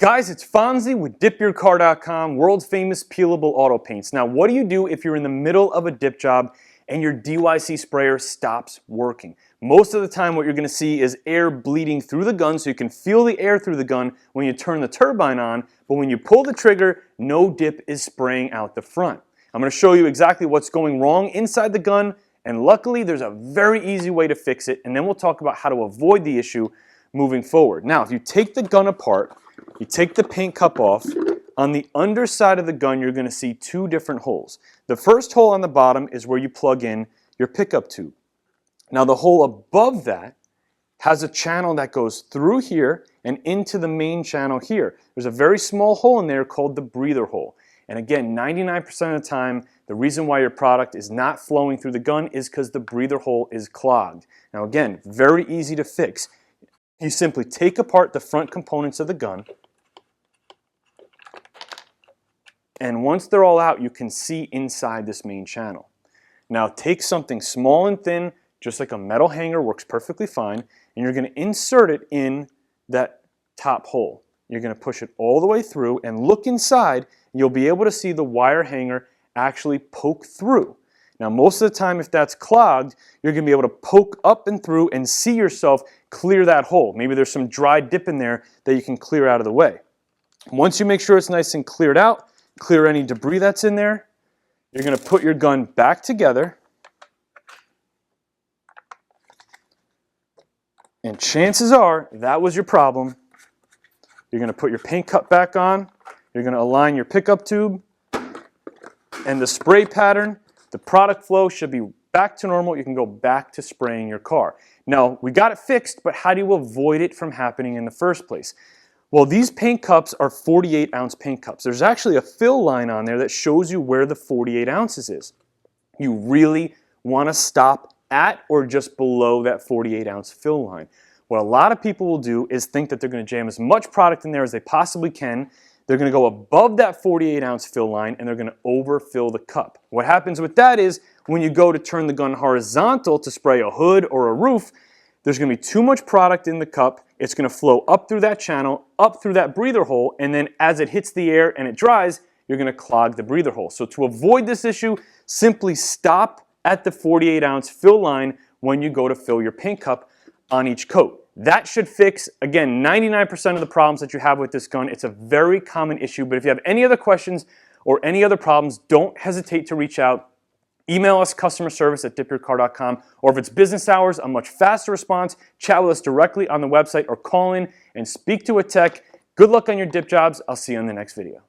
Guys, it's Fonzie with DipYourCar.com, world famous peelable auto paints. Now, what do you do if you're in the middle of a dip job and your DYC sprayer stops working? Most of the time what you're going to see is air bleeding through the gun, so you can feel the air through the gun when you turn the turbine on, but when you pull the trigger, no dip is spraying out the front. I'm going to show you exactly what's going wrong inside the gun, and luckily there's a very easy way to fix it, and then we'll talk about how to avoid the issue moving forward. Now, if you take the gun apart, you take the paint cup off, on the underside of the gun you're going to see two different holes. The first hole on the bottom is where you plug in your pickup tube. Now the hole above that has a channel that goes through here and into the main channel here. There's a very small hole in there called the breather hole. And again, 99% of the time, the reason why your product is not flowing through the gun is because the breather hole is clogged. Now again, very easy to fix. You simply take apart the front components of the gun, and once they're all out, you can see inside this main channel. Now take something small and thin, just like a metal hanger, works perfectly fine, and you're going to insert it in that top hole. You're going to push it all the way through and look inside, and you'll be able to see the wire hanger actually poke through. Now most of the time, if that's clogged, you're going to be able to poke up and through and see yourself clear that hole. Maybe there's some dry dip in there that you can clear out of the way. Once you make sure it's nice and cleared out, clear any debris that's in there, you're going to put your gun back together, and chances are that was your problem. You're going to put your paint cup back on, you're going to align your pickup tube, and the spray pattern, the product flow should be back to normal. You can go back to spraying your car. Now, we got it fixed, but how do you avoid it from happening in the first place? Well, these paint cups are 48-ounce paint cups. There's actually a fill line on there that shows you where the 48 ounces is. You really want to stop at or just below that 48-ounce fill line. What a lot of people will do is think that they're going to jam as much product in there as they possibly can. They're going to go above that 48-ounce fill line and they're going to overfill the cup. What happens with that is when you go to turn the gun horizontal to spray a hood or a roof, there's going to be too much product in the cup. It's going to flow up through that channel, up through that breather hole, and then as it hits the air and it dries, you're going to clog the breather hole. So to avoid this issue, simply stop at the 48-ounce fill line when you go to fill your paint cup on each coat. That should fix, again, 99% of the problems that you have with this gun. It's a very common issue, but if you have any other questions or any other problems, don't hesitate to reach out. Email us, CustomerService@DipYourCar.com, or if it's business hours, a much faster response, chat with us directly on the website or call in and speak to a tech. Good luck on your dip jobs. I'll see you on the next video.